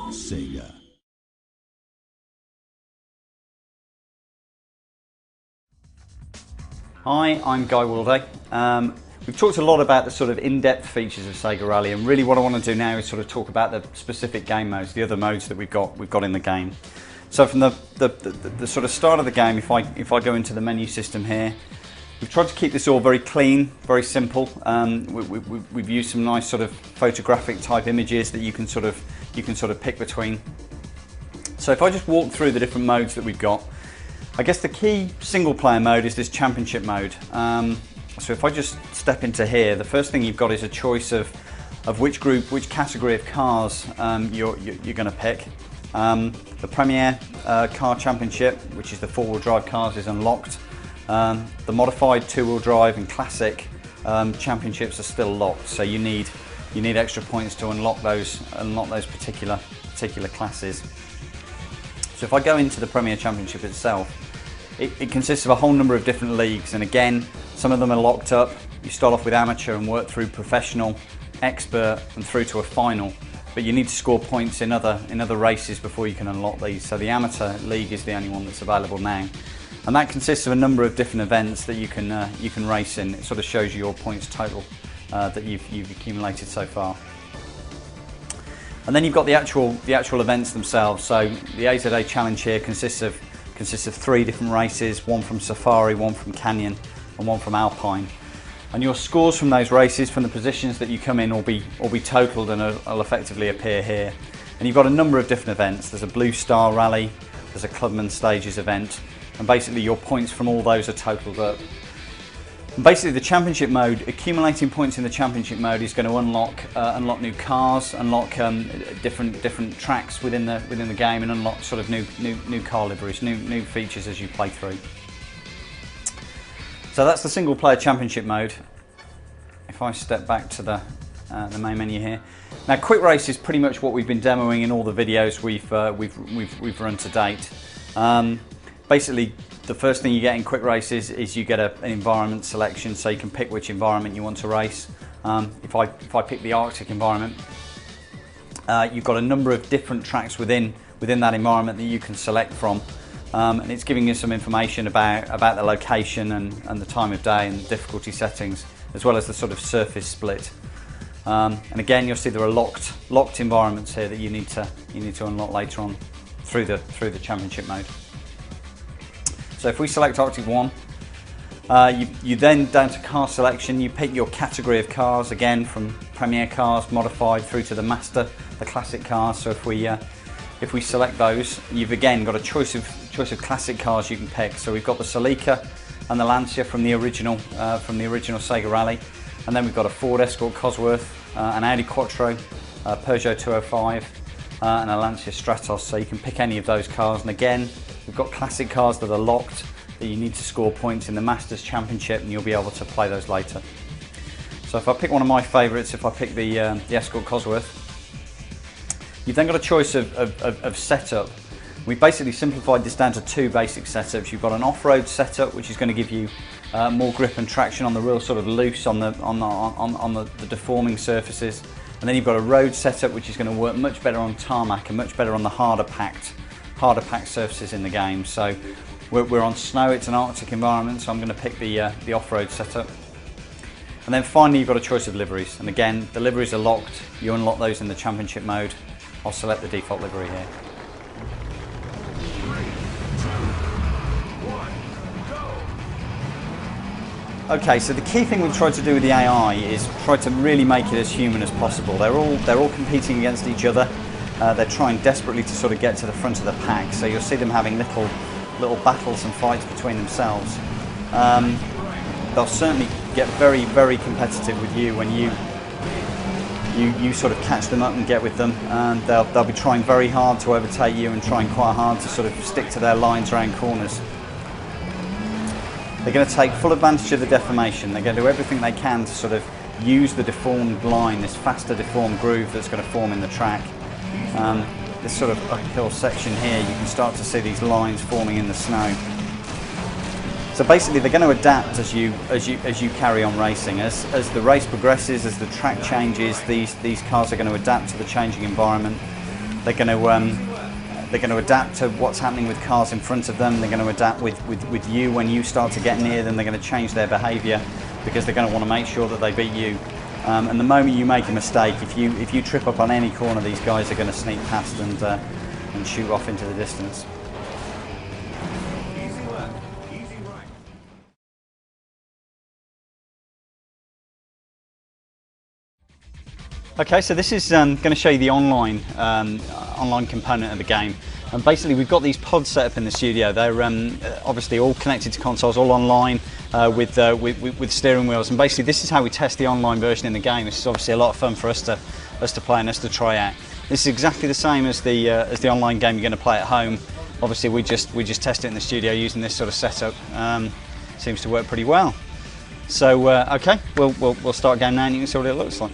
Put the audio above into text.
Sega. Hi, I'm Guy Walday. We've talked a lot about the sort of in-depth features of Sega Rally, and really what I want to do now is sort of talk about the specific game modes, the other modes that we've got in the game. So from the sort of start of the game, if I go into the menu system here, we've tried to keep this all very clean, very simple. We've used some nice sort of photographic type images that you can sort of pick between. So if I just walk through the different modes that we've got, I guess the key single player mode is this championship mode. So if I just step into here, the first thing you've got is a choice of which group, which category of cars you're going to pick. The Premier Car Championship, which is the four-wheel drive cars, is unlocked. The modified two-wheel drive and classic championships are still locked, so you need extra points to unlock those particular classes. So if I go into the Premier Championship itself, it consists of a whole number of different leagues, and again, some of them are locked up. You start off with amateur and work through professional, expert, and through to a final. But you need to score points in other races before you can unlock these. So the amateur league is the only one that's available now, and that consists of a number of different events that you can race in. It sort of shows you your points total that you've accumulated so far. And then you've got the actual events themselves. So the AZA Challenge here consists of 3 different races, one from Safari, one from Canyon, and one from Alpine. And your scores from those races, from the positions that you come in, will be totaled and will effectively appear here. And you've got a number of different events. There's a Blue Star Rally, there's a Clubman Stages event, and basically your points from all those are totaled up. And basically the championship mode, accumulating points in the championship mode is going to unlock new cars, unlock different tracks within the game, and unlock sort of new car liveries, new features as you play through. So that's the single player championship mode. If I step back to the main menu here. Now quick race is pretty much what we've been demoing in all the videos we've run to date. Basically the first thing you get in quick race is you get an environment selection, so you can pick which environment you want to race. If I pick the Arctic environment, you've got a number of different tracks within that environment that you can select from. And it's giving you some information about the location and the time of day and the difficulty settings, as well as the sort of surface split. And again, you'll see there are locked environments here that you need to unlock later on through the championship mode. So if we select Arctic 1, you then down to car selection. You pick your category of cars, again from Premier cars, modified, through to the Master, the classic cars. So if we select those, you've again got a choice of classic cars you can pick. So we've got the Celica and the Lancia from the original Sega Rally, and then we've got a Ford Escort Cosworth, an Audi Quattro, a Peugeot 205, and a Lancia Stratos. So you can pick any of those cars, and again we've got classic cars that are locked that you need to score points in the Masters Championship, and you'll be able to play those later. So if I pick one of my favourites, if I pick the Escort Cosworth, you've then got a choice of setup. We've basically simplified this down to 2 basic setups. You've got an off-road setup, which is going to give you more grip and traction on the real sort of loose, on the deforming surfaces. And then you've got a road setup, which is going to work much better on tarmac and much better on the harder packed surfaces in the game. So we're on snow, it's an Arctic environment, so I'm going to pick the off-road setup. And then finally you've got a choice of liveries, and again the liveries are locked. You unlock those in the championship mode. I'll select the default livery here. Okay, so the key thing we've tried to do with the AI is try to really make it as human as possible. They're all competing against each other. They're trying desperately to sort of get to the front of the pack. So you'll see them having little battles and fights between themselves. They'll certainly get very, very competitive with you when you sort of catch them up and get with them, and they'll be trying very hard to overtake you and trying quite hard to sort of stick to their lines around corners. They're going to take full advantage of the deformation. They're going to do everything they can to sort of use the deformed line, this faster deformed groove that's going to form in the track. This sort of uphill section here, you can start to see these lines forming in the snow. So basically they're going to adapt as you carry on racing. As the race progresses, as the track changes, these cars are going to adapt to the changing environment. They're going to adapt to what's happening with cars in front of them. They're going to adapt with you when you start to get near them. They're going to change their behaviour because they're going to want to make sure that they beat you. And the moment you make a mistake, if you trip up on any corner, these guys are going to sneak past and shoot off into the distance. Okay, so this is going to show you the online component of the game. And basically we've got these pods set up in the studio. They're obviously all connected to consoles, all online with steering wheels. And basically this is how we test the online version in the game. This is obviously a lot of fun for us to play and us to try out. This is exactly the same as the online game you're going to play at home. Obviously we just test it in the studio using this sort of setup. Seems to work pretty well. So okay, we'll start a game now and you can see what it looks like.